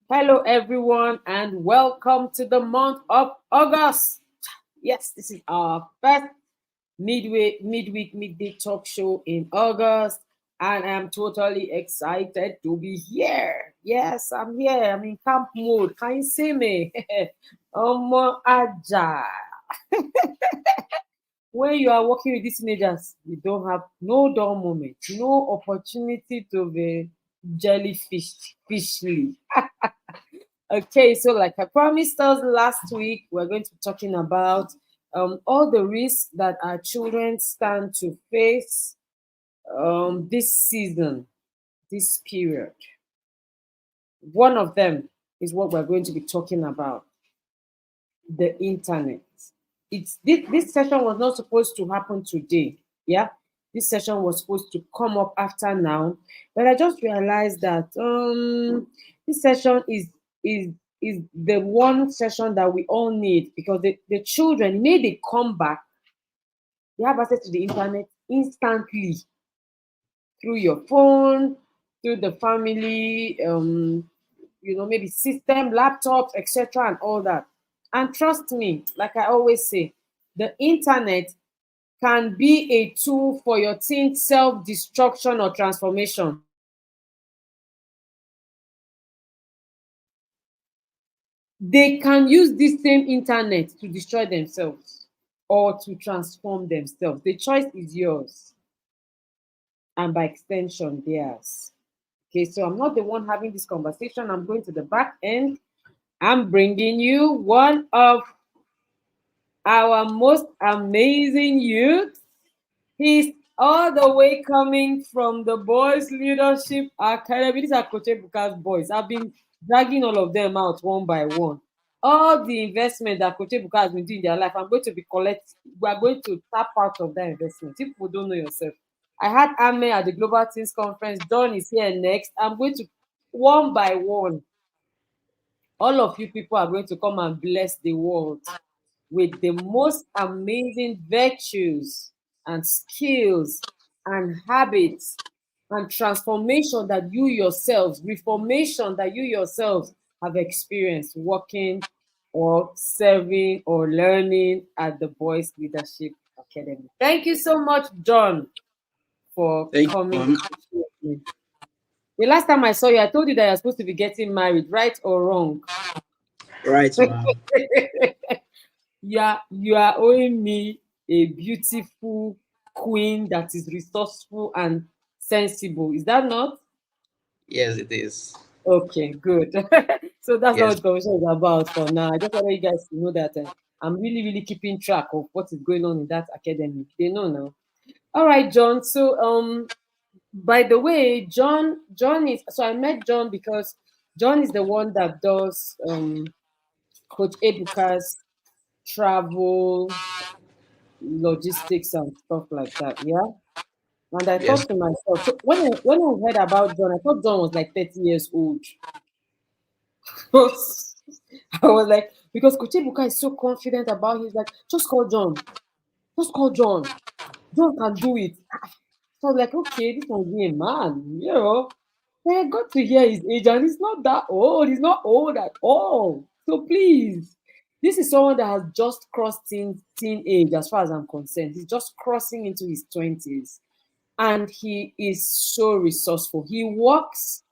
Hello, everyone, and welcome to the month of August. Yes, this is our first midday talk show in August, and I'm totally excited to be here. Yes, I'm here. I'm in camp mode. Can you see me? Omo Aja. When you are working with these teenagers, you don't have no dull moment, no opportunity to be jellyfish, fishly. Okay, so like I promised us last week, we're going to be talking about all the risks that our children stand to face this season, this period. One of them is what we're going to be talking about, the internet. This session was not supposed to happen today. Yeah, this session was supposed to come up after now, but I just realized that this session is is the one session that we all need because the children may they come back, they have access to the internet instantly through your phone, through the family, maybe system, laptops, etc., and all that. And trust me, like I always say, the internet can be a tool for your teen self-destruction or transformation. They can use this same internet to destroy themselves or to transform themselves. The choice is yours, and by extension, theirs. Okay, so I'm not the one having this conversation. I'm going to the back end. I'm bringing you one of our most amazing youth. He's all the way coming from the Boys Leadership Academy. These are Coach Ebuka's boys. I've been dragging all of them out one by one. All the investment that Coach Ebuka has been doing in their life, I'm going to be collect. We are going to tap out of that investment. If you don't know yourself, I had Ame at the Global Teams Conference. John is here next. I'm going to one by one. All of you people are going to come and bless the world with the most amazing virtues and skills and habits and transformation that you yourselves, reformation that you yourselves have experienced working or serving or learning at the Boys Leadership Academy. Thank you so much, John, for Thank you, coming. Mom. The last time I saw you, I told you that you're supposed to be getting married, right or wrong? Right, Mom. You are owing me a beautiful queen that is resourceful and sensible. Is that not? Yes, it is. Okay, good. So that's not Yes. what the conversation is about for now. I just want you guys to know that I'm really, really keeping track of what is going on in that academy. They know now. All right, John. So by the way, John is so I met John because John is the one that does Coach Ebuka's travel logistics and stuff like that. Yeah. And I Yes. thought to myself, so when I heard about John, I thought John was like 30 years old. I was like, because Kuchibuka is so confident about it, he's like, just call John. Just call John. John can do it. So I was like, okay, this one's be a man, you know. Then I got to hear his age, and he's not that old. He's not old at all. So please, this is someone that has just crossed teenage, as far as I'm concerned. He's just crossing into his 20s. And he is so resourceful. He works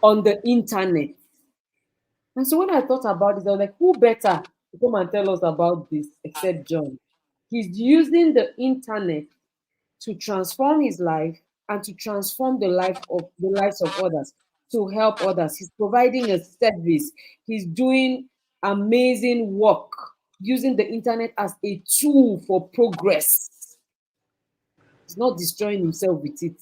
on the internet. And so when I thought about this, I was like, who better to come and tell us about this except John? He's using the internet to transform his life and to transform the lives of others, to help others. He's providing a service. He's doing amazing work using the internet as a tool for progress. He's not destroying himself with it.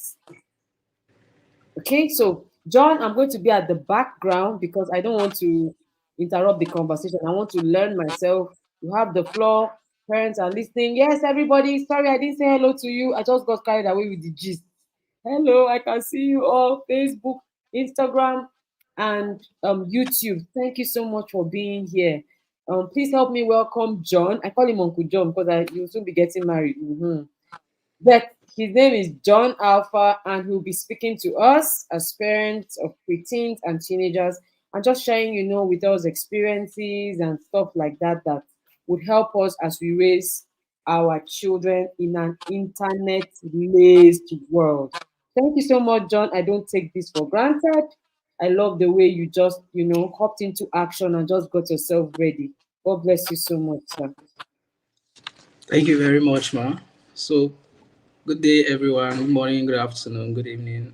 Okay, so John, I'm going to be at the background because I don't want to interrupt the conversation. I want to learn myself. You have the floor. Parents are listening. Yes, everybody. Sorry, I didn't say hello to you. I just got carried away with the gist. Hello, I can see you all. Facebook, Instagram, and YouTube. Thank you so much for being here. Please help me welcome John. I call him Uncle John because you'll soon be getting married. But his name is John Alpha, and he'll be speaking to us as parents of preteens and teenagers and just sharing, with us experiences and stuff like that that would help us as we raise our children in an internet-laced world. Thank you so much, John. I don't take this for granted. I love the way you just, hopped into action and just got yourself ready. God bless you so much, sir. Thank you very much, ma. So, good day, everyone. Good morning, good afternoon, good evening.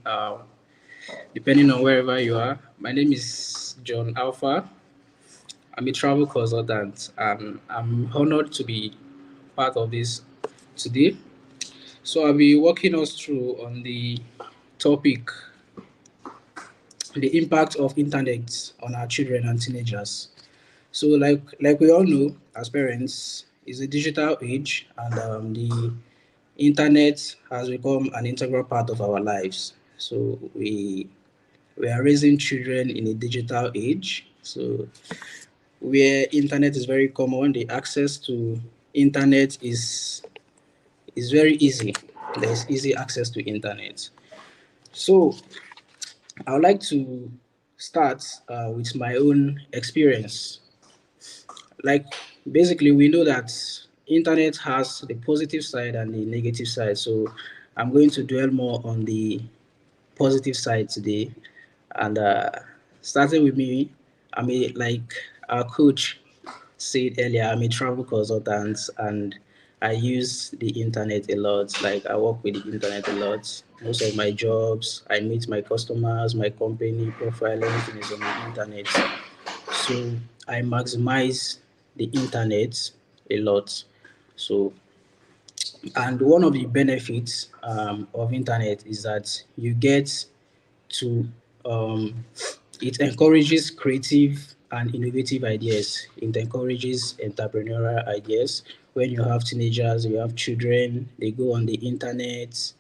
Depending on wherever you are. My name is John Alpha. I'm a travel consultant, and I'm honored to be part of this today. So, I'll be walking us through on the topic, the impact of internet on our children and teenagers. So, like we all know, as parents, is a digital age, and the internet has become an integral part of our lives. So we are raising children in a digital age. So where internet is very common, the access to internet is very easy. There's easy access to internet. So I would like to start with my own experience. Like basically, we know that internet has the positive side and the negative side. So I'm going to dwell more on the positive side today. And starting with me, like our coach said earlier, I'm a travel consultant and I use the internet a lot. Like I work with the internet a lot. Most of my jobs, I meet my customers, my company profile, everything is on the internet. So I maximize the internet a lot. So and one of the benefits of internet is that you get to um, it encourages creative and innovative ideas. It encourages entrepreneurial ideas. When you have teenagers, you have children, they go on the internet,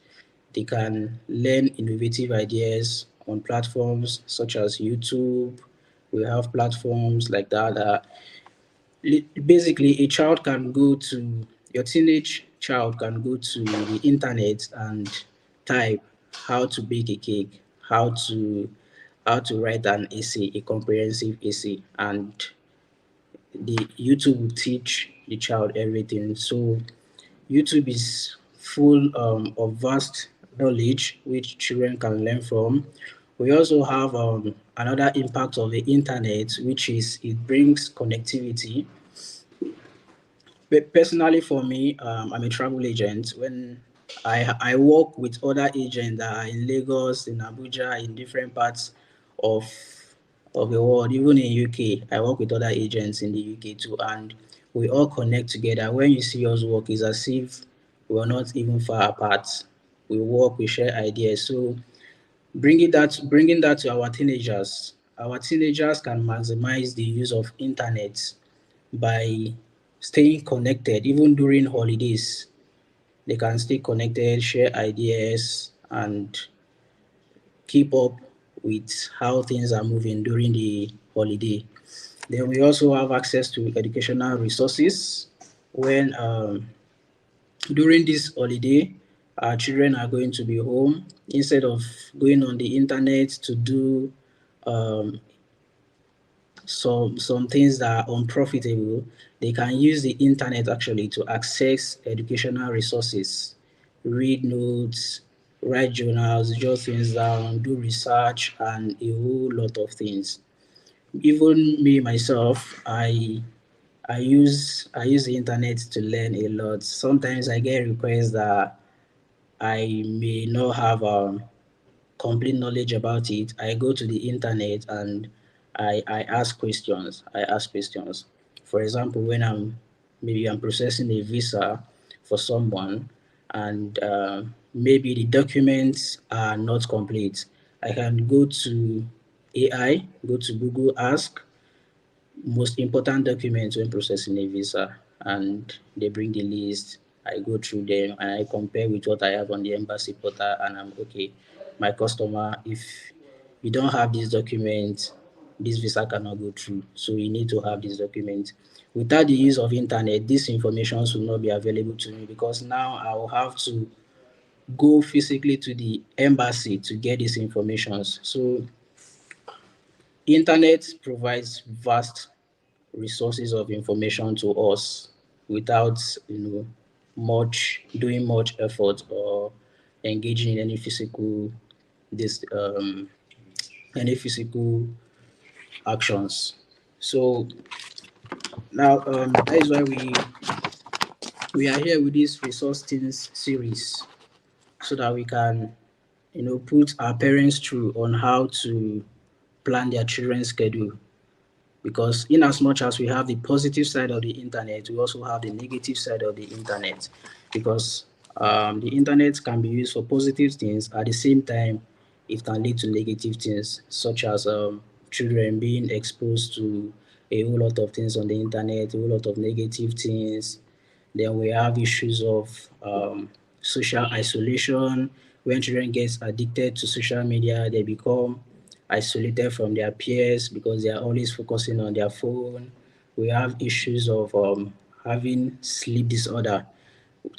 they can learn innovative ideas on platforms such as YouTube. We have platforms like that. Basically, a child can go to your teenage child can go to the internet and type how to bake a cake, how to write an essay, a comprehensive essay, and the YouTube will teach the child everything. So YouTube is full of vast knowledge which children can learn from. We also have another impact of the internet, which is it brings connectivity. Personally, for me, I'm a travel agent. When I work with other agents that are in Lagos, in Abuja, in different parts of of the world, even in UK, I work with other agents in the UK too, and we all connect together. When you see us work, it's as if we're not even far apart. We work, we share ideas. So bringing that to our teenagers, can maximize the use of internet by staying connected even during holidays. They can stay connected, share ideas, and keep up with how things are moving during the holiday. Then we also have access to educational resources. When during this holiday, our children are going to be home, instead of going on the internet to do um, some things that are unprofitable, they can use the internet actually to access educational resources, read notes, write journals, jot things down, do research, and a whole lot of things. Even me myself, I use the internet to learn a lot. Sometimes I get requests that I may not have complete knowledge about it. I go to the internet and I ask questions. I ask questions. For example, when I'm processing a visa for someone, and maybe the documents are not complete, I can go to AI, go to Google, ask most important documents when processing a visa, and they bring the list. I go through them and I compare with what I have on the embassy portal, and I'm okay. My customer, if you don't have this document, this visa cannot go through. So you need to have this document. Without the use of internet, this information will not be available to me, because now I will have to go physically to the embassy to get these informations. So Internet provides vast resources of information to us without much effort or engaging in this any physical actions. So now that is why we are here with this resource things series, so that we can put our parents through on how to plan their children's schedule. Because in as much as we have the positive side of the internet, we also have the negative side of the internet. Because the internet can be used for positive things, at the same time it can lead to negative things, such as children being exposed to a whole lot of things on the internet, a whole lot of negative things. Then we have issues of social isolation. When children get addicted to social media, they become isolated from their peers because they are always focusing on their phone. We have issues of having sleep disorder,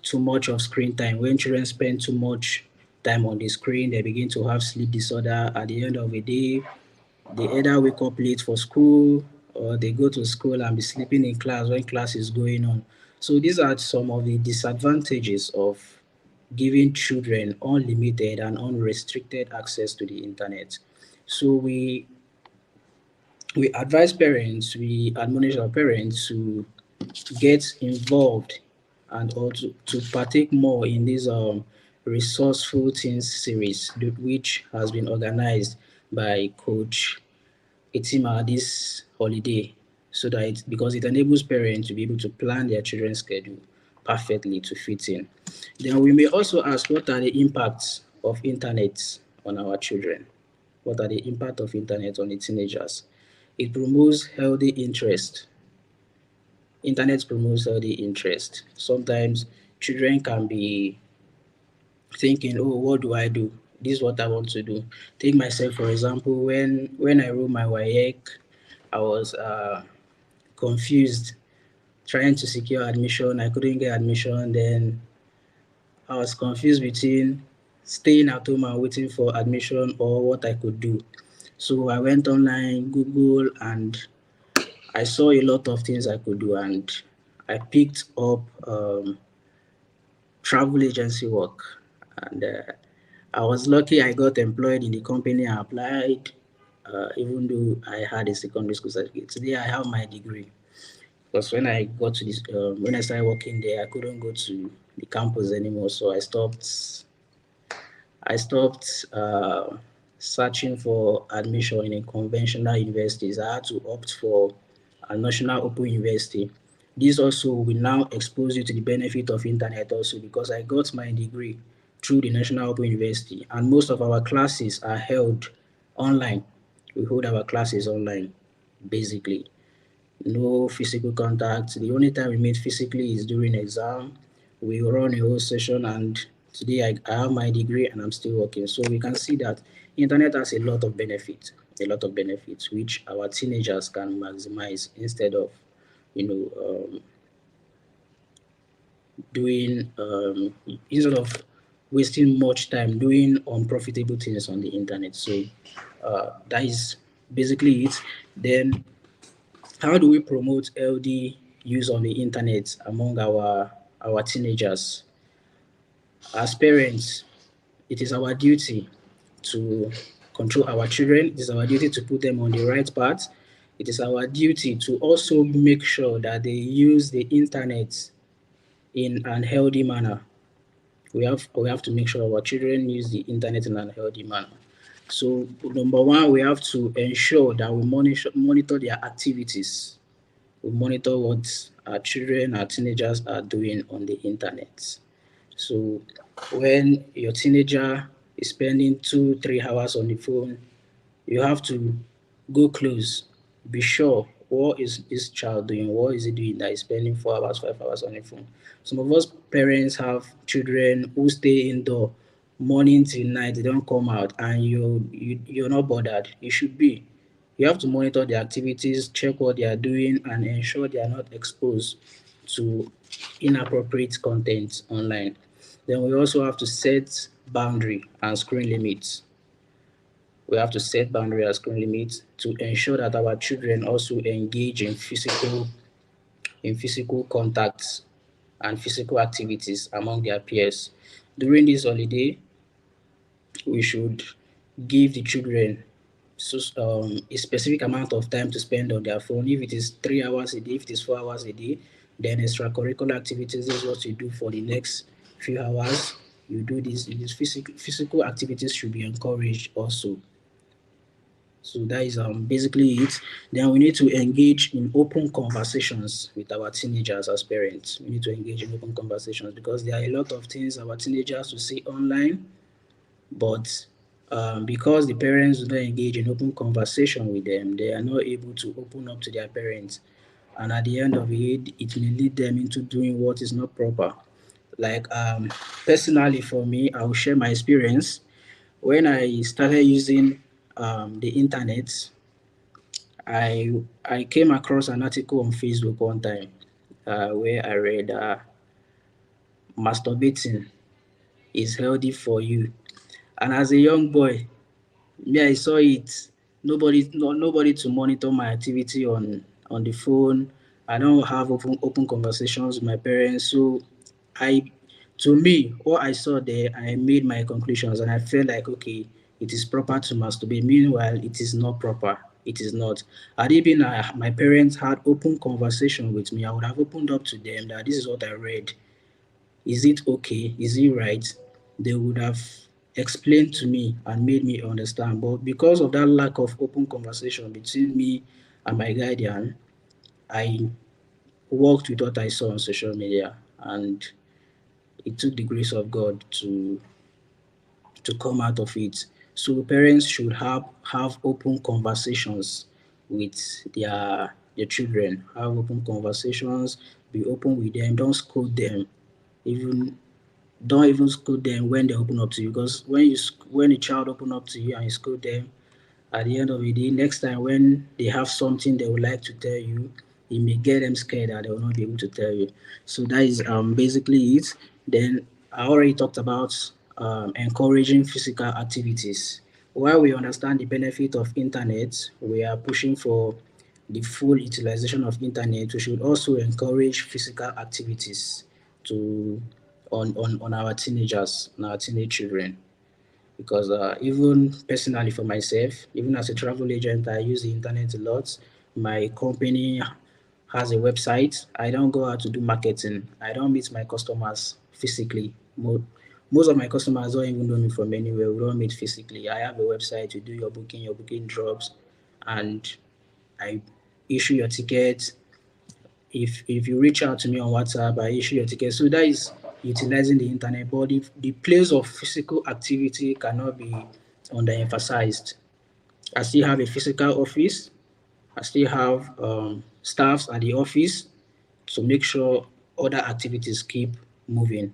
too much of screen time. When children spend too much time on the screen, they begin to have sleep disorder. At the end of the day, they either wake up late for school, or they go to school and be sleeping in class when class is going on. So these are some of the disadvantages of giving children unlimited and unrestricted access to the internet. So we advise parents, we admonish our parents to get involved and also to partake more in this resourceful teens series, which has been organized by Coach Itima this holiday, so that because it enables parents to be able to plan their children's schedule perfectly to fit in. Then we may also ask, what are the impacts of internet on our children? What are the impact of internet on the teenagers? It promotes healthy interest. Internet promotes healthy interest. Sometimes children can be thinking, oh, what do I do? This is what I want to do. Take myself for example. When I wrote my WAEC, I was confused trying to secure admission. I couldn't get admission. Then I was confused between staying at home and waiting for admission or what I could do. So I went online, Google, and I saw a lot of things I could do, and I picked up travel agency work. And I was lucky I got employed in the company I applied, even though I had a secondary school certificate. Today I have my degree. Because when I got to this, when I started working there, I couldn't go to the campus anymore, so I stopped searching for admission in a conventional universities. I had to opt for a national open university. This also will now expose you to the benefit of internet also, because I got my degree through the National Open University, and most of our classes are held online. We hold our classes online basically. No physical contact. The only time we meet physically is during exam. We run a whole session, and today I have my degree and I'm still working. So we can see that internet has a lot of benefits which our teenagers can maximize you know, um, doing instead of wasting much time doing unprofitable things on the internet. So that is basically it. Then how do we promote healthy use of the internet among our teenagers? As parents, it is our duty to control our children. It is our duty to put them on the right path. It is our duty to also make sure that they use the internet in an healthy manner. We have to make sure our children use the internet in an healthy manner. So number one, we have to ensure that we monitor their activities. We monitor what our children, our teenagers are doing on the internet. So when your teenager is spending 2, 3 hours on the phone, you have to go close, be sure what is this child doing, what is he doing that is spending 4 hours, 5 hours on the phone. Some of us parents have children who stay indoor morning till night, they don't come out, and you're not bothered. You should be. You have to monitor their activities, check what they are doing, and ensure they are not exposed to inappropriate content online. Then we also have to set boundary and screen limits. We have to set boundaries as screen limits to ensure that our children also engage in physical contacts and physical activities among their peers. During this holiday, we should give the children a specific amount of time to spend on their phone. If it is 3 hours a day, if it is 4 hours a day, then extracurricular activities is what you do for the next few hours. You do this. These physical activities should be encouraged also. So that is basically it. Then we need to engage in open conversations with our teenagers as parents. We need to engage in open conversations because there are a lot of things our teenagers will see online, but because the parents do not engage in open conversation with them, they are not able to open up to their parents. And at the end of it, it may lead them into doing what is not proper. Like personally for me, I will share my experience. When I started using the internet, I came across an article on Facebook one time where I read masturbating is healthy for you. And as a young boy, me, I saw it. Nobody to monitor my activity on the phone. I don't have open conversations with my parents. So I to me, what I saw there, I made my conclusions and I felt like okay, it is proper to masturbate. Meanwhile, it is not proper. It is not. Had it been my parents had open conversation with me, I would have opened up to them that this is what I read. Is it okay? Is it right? They would have explained to me and made me understand. But because of that lack of open conversation between me and my guardian, I worked with what I saw on social media, and it took the grace of God to come out of it. So parents should have open conversations with their children. Have open conversations. Be open with them. Don't scold them. Even don't even scold them when they open up to you, because when a child open up to you and you scold them, at the end of the day, next time when they have something they would like to tell you, it may get them scared that they will not be able to tell you. So that is basically it. Then I already talked about encouraging physical activities. While we understand the benefit of internet, we are pushing for the full utilization of internet. We should also encourage physical activities to on our teenagers, on our teenage children, because even personally for myself, even as a travel agent, I use the internet a lot. My company has a website. I don't go out to do marketing. I don't meet my customers physically. Most of my customers don't even know me from anywhere. We don't meet physically. I have a website. You do your booking drops, and I issue your tickets. If you reach out to me on WhatsApp, I issue your ticket. So that is utilizing the internet, but the place of physical activity cannot be underemphasized. I still have a physical office. I still have staffs at the office to make sure other activities keep moving.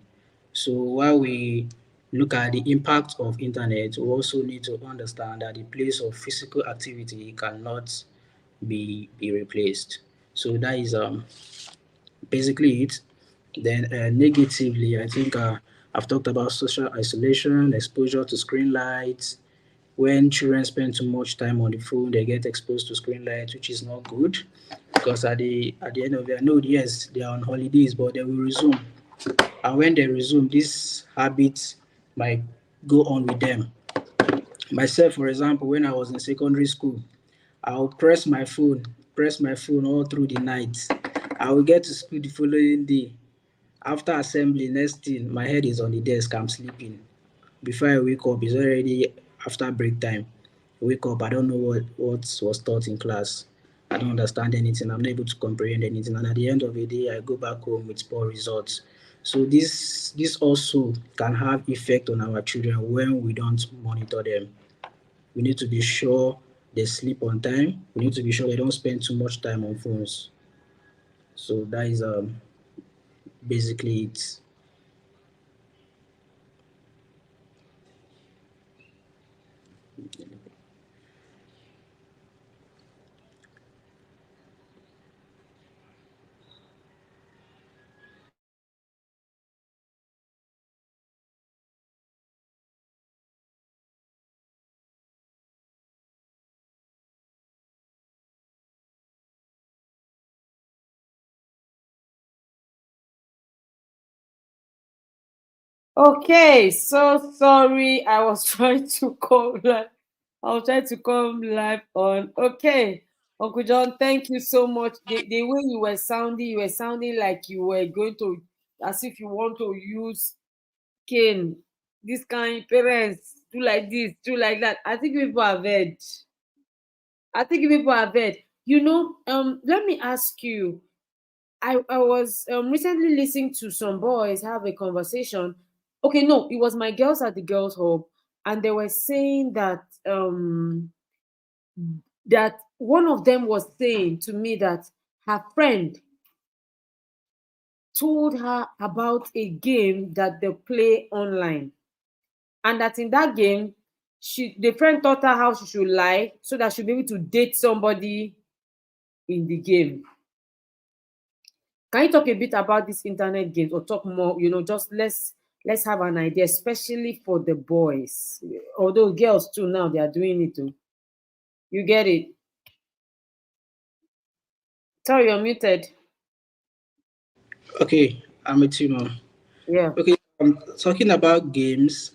So while we look at the impact of internet, we also need to understand that the place of physical activity cannot be replaced. So that is basically it. Then negatively, I think I've talked about social isolation, exposure to screen lights. When children spend too much time on the phone, they get exposed to screen lights, which is not good. Because at the end of it, I know yes, they are on holidays, but they will resume. And when they resume, these habits might go on with them. Myself, for example, when I was in secondary school, I will press my phone all through the night. I will get to school the following day. After assembly, next thing, my head is on the desk, I'm sleeping. Before I wake up, it's already after break time. I wake up, I don't know what was taught in class. I don't understand anything. I'm not able to comprehend anything. And at the end of the day, I go back home with poor results. So this also can have effect on our children when we don't monitor them. We need to be sure they sleep on time. We need to be sure they don't spend too much time on phones. So that is basically it. Okay, so sorry. I was trying to come live. I was trying to come live on. Okay, Uncle John, thank you so much. The way you were sounding like you were going to, as if you want to use cane. This kind parents do like this, do like that. I think people have heard. I think people have heard. Let me ask you. I was recently listening to some boys have a conversation. Okay, no, it was my girls at the girls' hub, and they were saying that one of them was saying to me that her friend told her about a game that they play online, and that in that game, the friend taught her how she should lie so that she'll be able to date somebody in the game. Can you talk a bit about these internet games or talk more? Just let's have an idea, especially for the boys. Although girls too now they are doing it too. You get it? Sorry, you're muted. Okay, I'm with you now. Yeah. Okay, talking about games.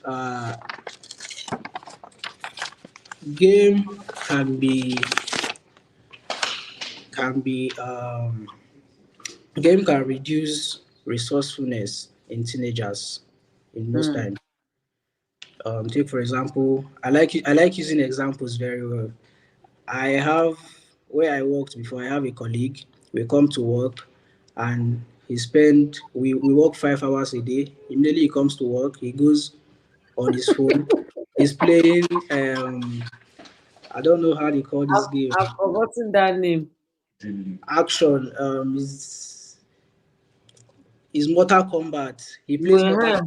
Game can be game can reduce resourcefulness in teenagers in most Mm. times. Take for example, I like using examples very well. I have where I worked before. I have a colleague. We come to work, and we work 5 hours a day. Immediately he comes to work, he goes on his phone. He's playing. I don't know how they call this game. I've forgotten that name. Action. Is Mortal Kombat. He plays Mortal. Uh-huh.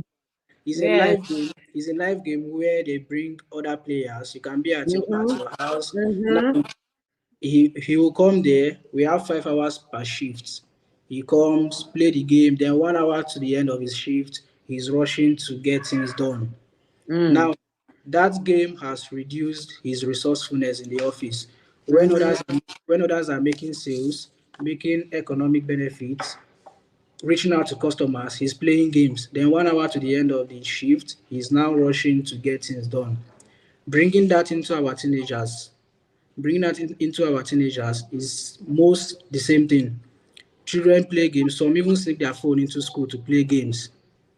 It's a Yeah. live game. It's a live game where they bring other players. You can be at Mm-hmm. your house. Now Mm-hmm. he will come there. We have 5 hours per shift. He comes, play the game, then 1 hour to the end of his shift, he's rushing to get things done. Mm. Now that game has reduced his resourcefulness in the office. When Mm-hmm. others when others are making sales, making economic benefits, reaching out to customers, he's playing games. Then 1 hour to the end of the shift, he's now rushing to get things done. Bringing that into our teenagers, into our teenagers is most the same thing. Children play games. Some even sneak their phone into school to play games.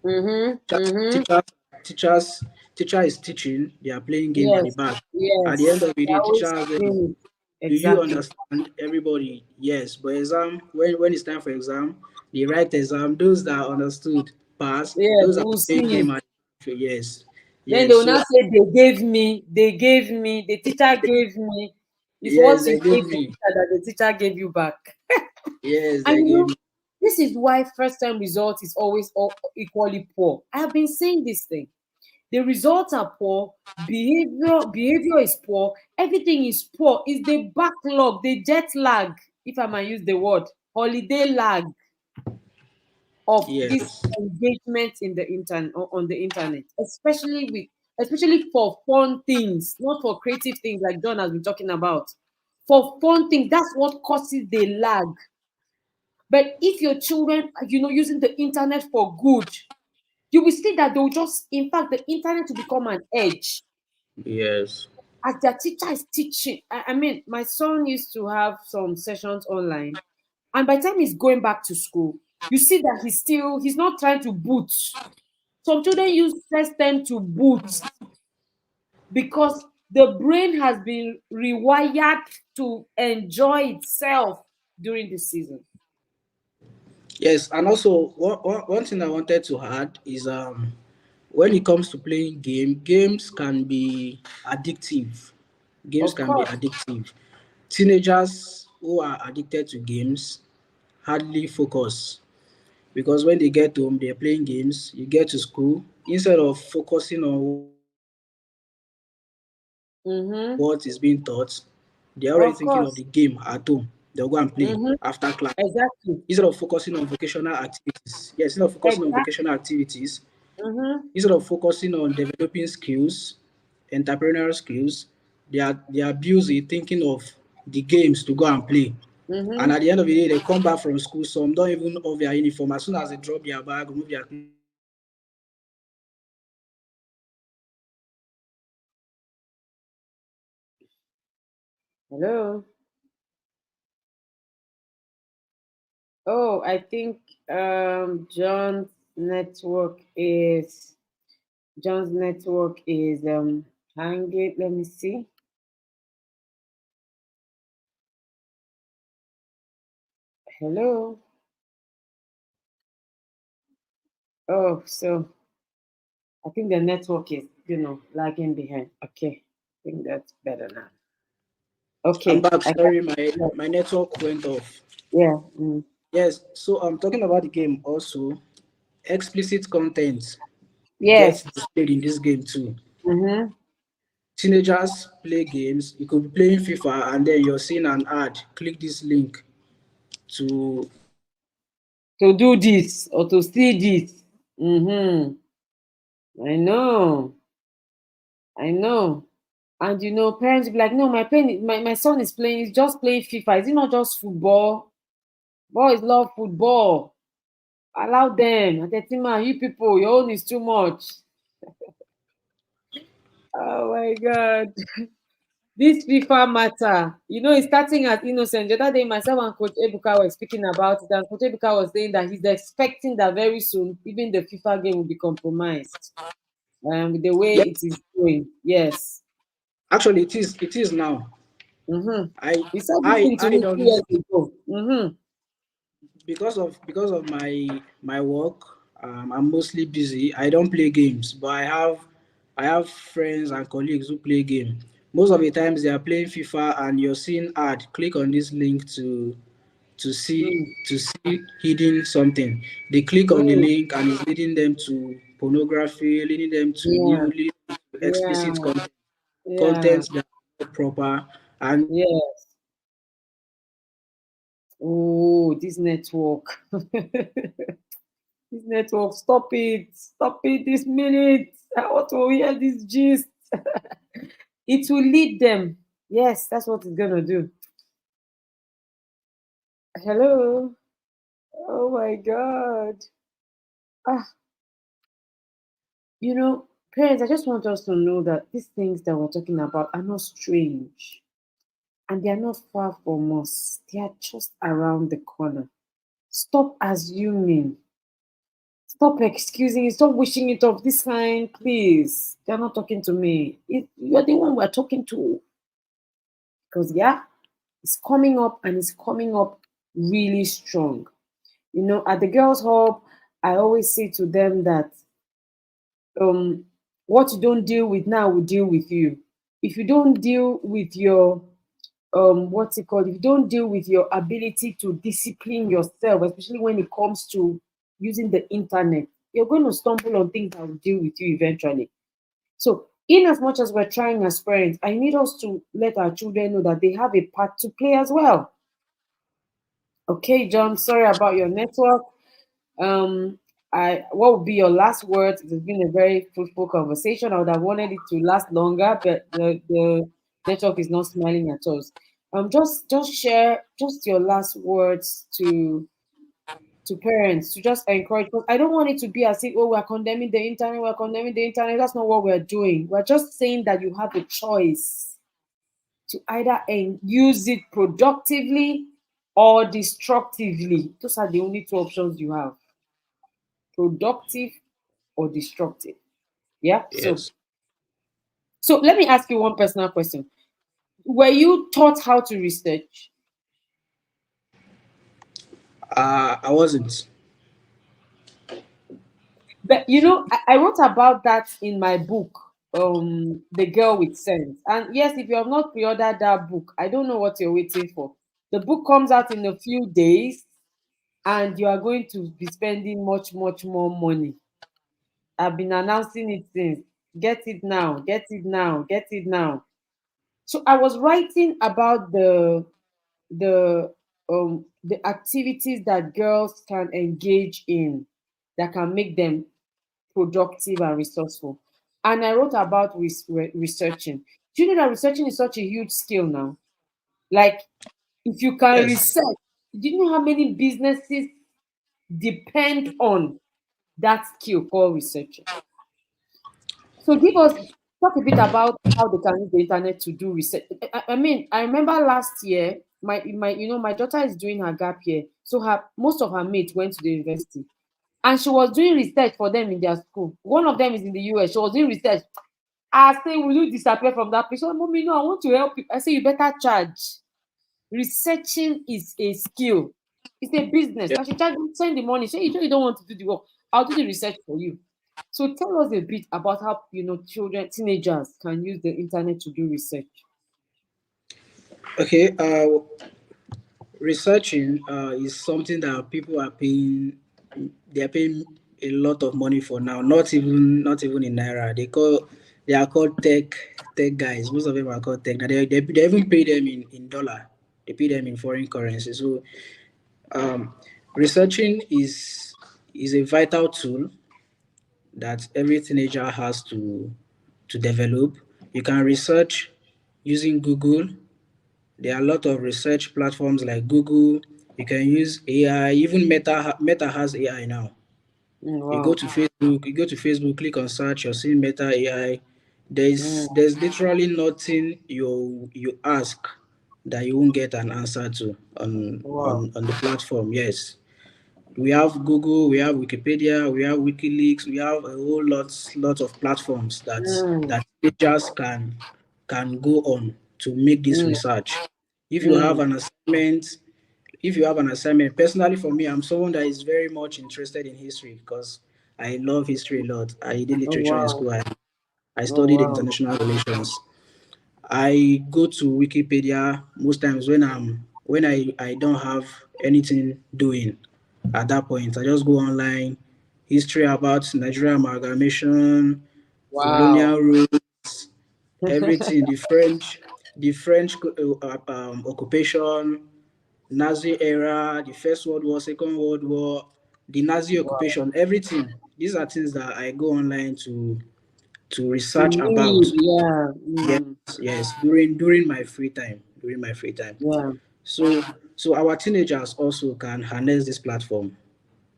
Mm-hmm. Teacher, Mm-hmm. teacher, teachers, teacher is teaching. They are playing game at the Yes. back. At the end Yes. of the They're day, teacher always asks them, doing it. "Do you Exactly. understand?" Everybody, yes. But exam, when it's time for exam, the right exam, those that understood pass. Yes, Those that we'll are playing see. game at yes, Then they yes. will So now say they gave me, the teacher gave me. It's what yes, you they gave gave the me. teacher that the teacher gave you back. Yes, And they gave me. this is why first time result is always equally poor. I have been saying this thing. The results are poor, behavior is poor, everything is poor. It's the backlog, the jet lag, if I might use the word, holiday lag of this Yes, engagement in the internet on the internet, especially for fun things, not for creative things like John has been talking about. For fun things, that's what causes the lag. But if your children are, using the internet for good, you will see that they'll just, in fact, the internet will become an edge yes, as their teacher is teaching. I mean, my son used to have some sessions online, and by the time he's going back to school, you see that he's not trying to boot. Some children use first time to boot because the brain has been rewired to enjoy itself during the season. yes. And also, one thing I wanted to add is when it comes to playing games can be addictive. Games Of can be course. addictive. Teenagers who are addicted to games hardly focus because when they get home, they're playing games. You get to school, instead of focusing on what is being taught, they're already thinking of the game Mm-hmm. at home. They'll go and play Of after course. class. Mm-hmm. Instead of focusing on Exactly. instead of focusing on Exactly. vocational activities, Mm-hmm. instead of focusing on developing skills, entrepreneurial skills, they are busy thinking of the games to go and play. And Mm-hmm. at the end of the day, they come back from school. Some don't even off their uniform. As soon as they drop their bag, remove their clothes, they are already Hello. Oh, I think John's network is hanging. Let me see. Hello. Oh, so I think the network is, lagging behind. Okay. I think that's better now. I'm Okay. back. I can. Sorry, my network went off. Yeah. Mm. Yes, so I'm talking about the game also. Explicit content gets Yes. displayed in this game too. Mm-hmm. Teenagers play games. You could be playing FIFA and then you're seeing an ad. Click this link to To do this or to see this. Mm-hmm. I know. I know. And parents be like, no, my son is playing, he's just playing FIFA. Is it not just football? Boys love football. Allow them. I tell man, you people, your own is too much. Oh my god. This FIFA matter. It's starting as innocent. The other day, myself and Coach Ebuka were speaking about it, and Coach Ebuka was saying that he's expecting that very soon, even the FIFA game will be compromised. With the way yeah. it is going. Yes. Actually, it is now. Mm-hmm. I He said this I thing to I me two don't years ago. Mm-hmm. because of my work. I'm mostly busy. I don't play games, but I have friends and colleagues who play game. Most of the times they are playing FIFA and you're seeing ad. Click on this link to see Mm. to see hidden something. They click on the Mm. link and it's leading them to pornography, leading them to Yeah. leading them to explicit Yeah. Yeah. content that are not proper. And Yes. Oh, this network. This network. Stop it. Stop it this minute. I want to hear this gist. It will lead them. Yes, that's what it's gonna do. Hello. Oh my god. Ah, parents, I just want us to know that these things that we're talking about are not strange. And they are not far from us. They are just around the corner. Stop assuming. Stop excusing it. Stop wishing it off. This kind, please. They're not talking to me. You're the one we're talking to. Because, yeah, it's coming up and it's coming up really strong. At the Girls' Hub, I always say to them that um, what you don't deal with now will deal with you. If you don't deal with your what's it called, if you don't deal with your ability to discipline yourself, especially when it comes to using the internet, you're going to stumble on things that will deal with you eventually. So in as much as we're trying as parents, I need us to let our children know that they have a part to play as well. Okay, John, sorry about your network. um what would be your last words? It has been a very fruitful conversation. I would have wanted it to last longer, but the network is not smiling at us. Just share just your last words to parents, to just encourage, because I don't want it to be as if, oh, we're condemning the internet. That's not what we're doing. We're just saying that you have a choice to either use it productively or destructively. Those are the only two options you have: productive or destructive. Yeah. So yes, so let me ask you one personal question. Were you taught how to research? I wasn't. But I wrote about that in my book, The Girl with Sense. And yes, if you have not pre-ordered that book, I don't know what you're waiting for. The book comes out in a few days, and you are going to be spending much, much more money. I've been announcing it since. Get it now, get it now, get it now. So I was writing about the activities that girls can engage in that can make them productive and resourceful. And I wrote about researching. Do you know that researching is such a huge skill now? Like, if you can Yes, research, do you know how many businesses depend on that skill called researching? So talk a bit about how they can use the internet to do research. I mean, I remember last year, my daughter is doing her gap year, so her most of her mates went to the university, and she was doing research for them in their school. One of them is in the US. She was doing research. I say, will you disappear from that place? Oh, mommy, no, I want to help you. I say, you better charge. Researching is a skill. It's a business. Yeah. And she charge send the money. Say, you don't want to do the work. I'll do the research for you. So tell us a bit about how children, teenagers can use the internet to do research. Okay. Researching is something that people are paying. They are paying a lot of money for now. Not even in naira. They are called tech guys. Most of them are called tech. Now they even pay them in dollar. They pay them in foreign currency. So um, researching is a vital tool that every teenager has to develop. You can research using Google. There are a lot of research platforms like Google. You can use AI. Even Meta has AI now. You go Wow. to Facebook, click on search, you're seeing Meta AI. Mm, There's literally nothing you ask that you won't get an answer to wow. on the platform. Yes. We have Google, we have Wikipedia, we have WikiLeaks, we have a whole lot of platforms Mm, that teachers can go on to make this mm, research. If you have mm. an assignment, personally for me, I'm someone that is very much interested in history because I love history a lot. I did Oh, literature in wow. school. I Oh, studied wow. international relations. I go to Wikipedia most times when I don't have anything doing at that point. I just go online, history about Nigeria amalgamation, Wow. colonial rule, everything, the French occupation, Nazi era, the First World War, Second World War, the Nazi Wow. occupation, everything. These are things that I go online to To research about. read, yeah. Yes, Mm, yes, during my free time, during my free time. yeah. So so our teenagers also can harness this platform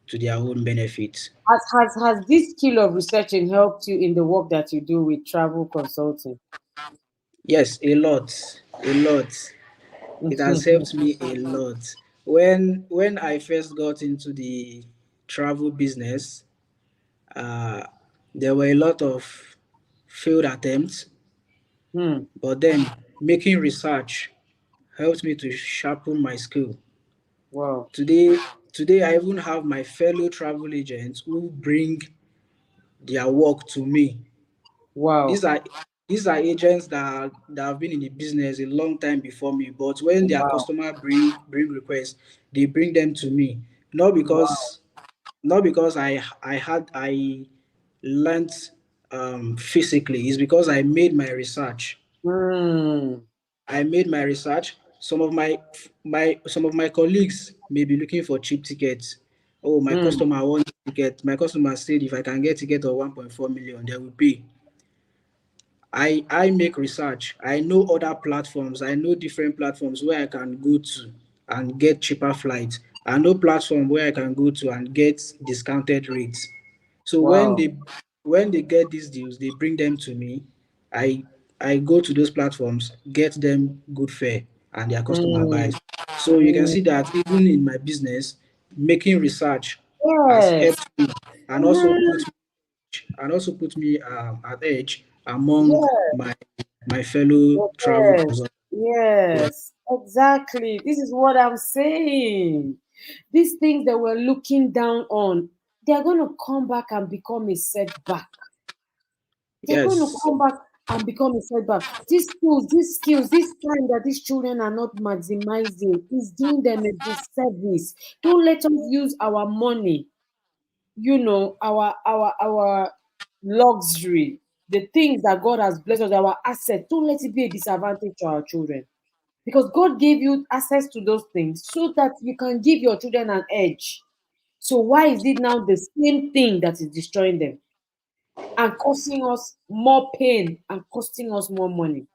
to their own benefit. Has this skill of researching helped you in the work that you do with travel consulting? Yes, a lot, a lot. It has helped me a lot. When I first got into the travel business, uh, there were a lot of failed attempts, Hmm. but then making research helped me to sharpen my skill. Wow. Today, today I even have my fellow travel agents who bring their work to me. These Wow. are these are agents that have been in the business a long time before me. But when their Wow. customer bring requests, they bring them to me. Not Wow. because not because I learned physically. It's because I made my research. Hmm. I made my research. Some of my colleagues may be looking for cheap tickets. Oh, my Hmm. customer wants ticket. My customer said if I can get ticket of 1.4 million, they will pay. I make research. I know other platforms. I know different platforms where I can go to and get cheaper flights. I know platform where I can go to and get discounted rates. So Wow. when they get these deals, they bring them to me. I I go to those platforms, get them good fare, and their customer Hmm. buys. So you can Hmm. see that even in my business, making research has Yes. helped me and also Mhm. put me at edge among Yes. my fellow travel Yes. consultants. Yeah. Yes. Exactly. This is what I'm saying. These things that we're looking down on, they're going to come back and become a setback. They're going to Yes. come back and become a setback. These skills, this time that these children are not maximizing is doing them a disservice. Don't let us use our money, our luxury, the things that God has blessed us, our assets. Don't let it be a disadvantage to our children. Because God gave you access to those things so that you can give your children an edge. So why is it now the same thing that is destroying them and causing us more pain and costing us more money?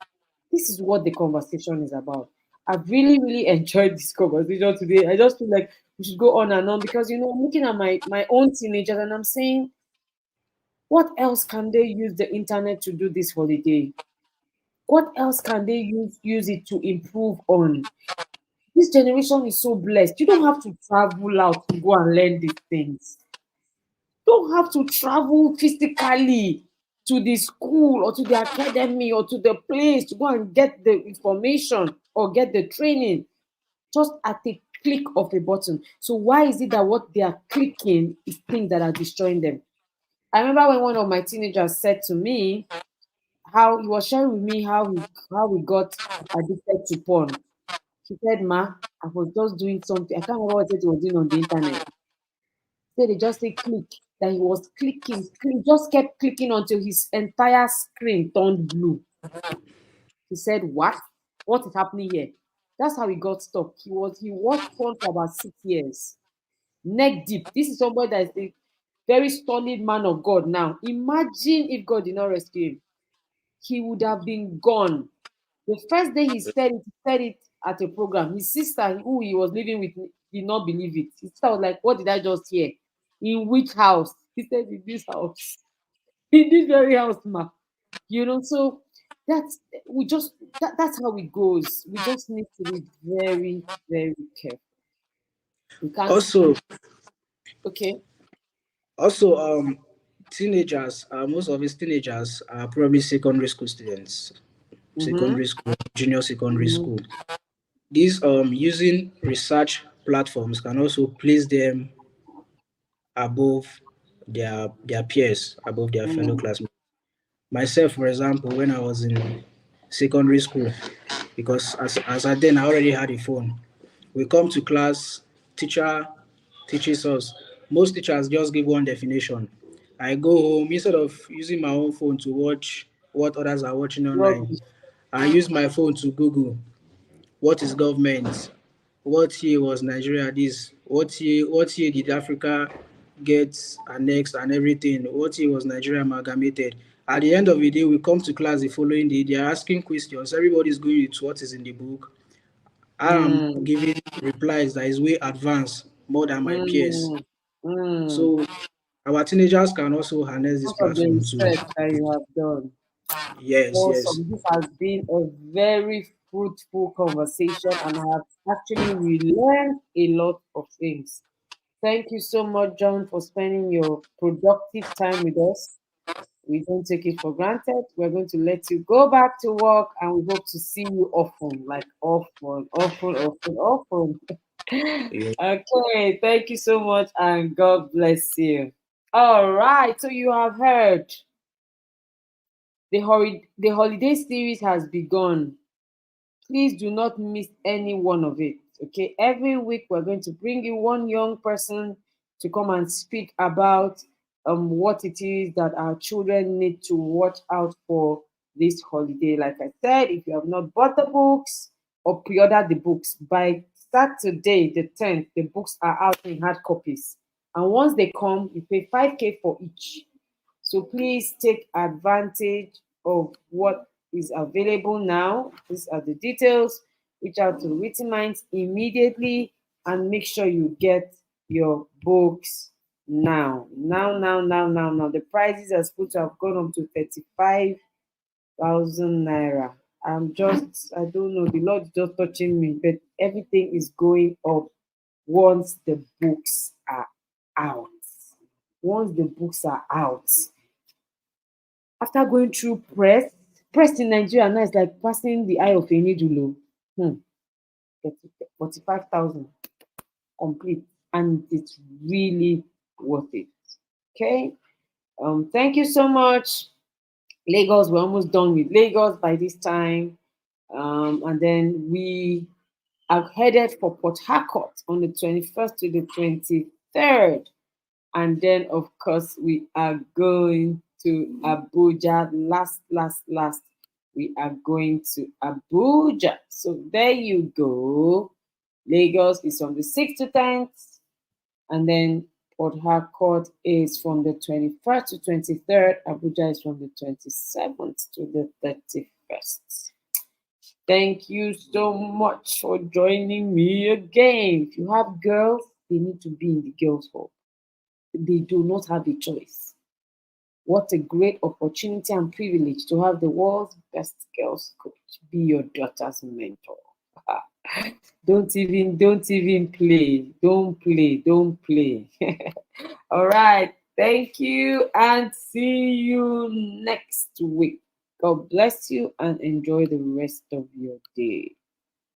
This is what the conversation is about. I've really, really enjoyed this conversation today. I just feel like we should go on and on because I'm looking at my own teenagers and I'm saying What else can they use the internet to do this holiday? What else can they use it to improve on? This generation is so blessed. You don't have to travel out to go and learn these things. Don't have to travel physically to the school or to the academy or to the place to go and get the information or get the training just at a click of a button. So why is it that what they are clicking is things that are destroying them? I remember when one of my teenagers said to me how he was sharing with me how he got addicted to porn. He said, "Ma, I was just doing something. I can't remember what he was doing on the internet. Said they just say click. That he was clicking, just kept clicking until his entire screen turned blue. He said, "What? What is happening here?" That's how he got stuck. He watched porn for about 6 years. Neck deep. This is somebody that is a very solid man of God now. Imagine if God did not rescue him. He would have been gone. The first day he said it at a program. His sister, who he was living with, did not believe it. His sister was like, "What did I just hear? In which house?" He said, "In this house." In this very house, ma. So that's that's how it goes. We just need to be very, very careful. We can't. Also, Okay. also, teenagers, most of his teenagers are probably secondary school students, Mm-hmm. secondary school, junior secondary Mm-hmm. school. These using research platforms can also place them above their peers, above their fellow Mm-hmm. classmates. Myself, for example, when I was in secondary school, because as I then I already had a phone. We come to class, teacher teaches us. Most teachers just give one definition. I go home instead of using my own phone to watch what others are watching online. Rubbish. I use my phone to Google what is government, what year was Nigeria this, what year did Africa get annexed and everything, what year was Nigeria amalgamated. At the end of the day, we come to class the following day, they are asking questions, everybody's going with what is in the book. I am Mm, giving replies that is way advanced more than my peers. mm, mm. So our teenagers can also harness this Most of the platform too. research that you have done. Yes, yes. Awesome. This has been a very fruitful conversation, and I have actually relearned a lot of things. Thank you so much, John, for spending your productive time with us. We don't take it for granted. We're going to let you go back to work, and we hope to see you often, like often, often, often, often. Yeah. Okay, thank you so much, and God bless you. All right, so you have heard the holiday series has begun. Please do not miss any one of it. Okay, every week we're going to bring you one young person to come and speak about what it is that our children need to watch out for this holiday. Like I said, if you have not bought the books or pre-ordered the books by Saturday the 10th, the books are out in hard copies. And once they come, you pay 5K for each. So please take advantage of what is available now. These are the details. Reach out to Witty Minds immediately and make sure you get your books now. Now. The prices are supposed to have gone up to 35,000 naira. I don't know, the Lord is just touching me, but everything is going up once the books are out. Once the books are out, after going through press in Nigeria now is like passing the eye of a needle. Oh. 45,000 complete, and it's really worth it. Okay. Thank you so much. Lagos, we're almost done with Lagos by this time. And then we are headed for Port Harcourt on the 21st to the 23rd. And then, of course, we are going to Abuja. Last. We are going to Abuja. So there you go. Lagos is from the 6th to 10th. And then Port Harcourt is from the 21st to 23rd. Abuja is from the 27th to the 31st. Thank you so much for joining me again. If you have girls, they need to be in the girls' hall. They do not have a choice. What a great opportunity and privilege to have the world's best girls coach be your daughter's mentor. Don't even play. Don't play. All right. Thank you and see you next week. God bless you and enjoy the rest of your day.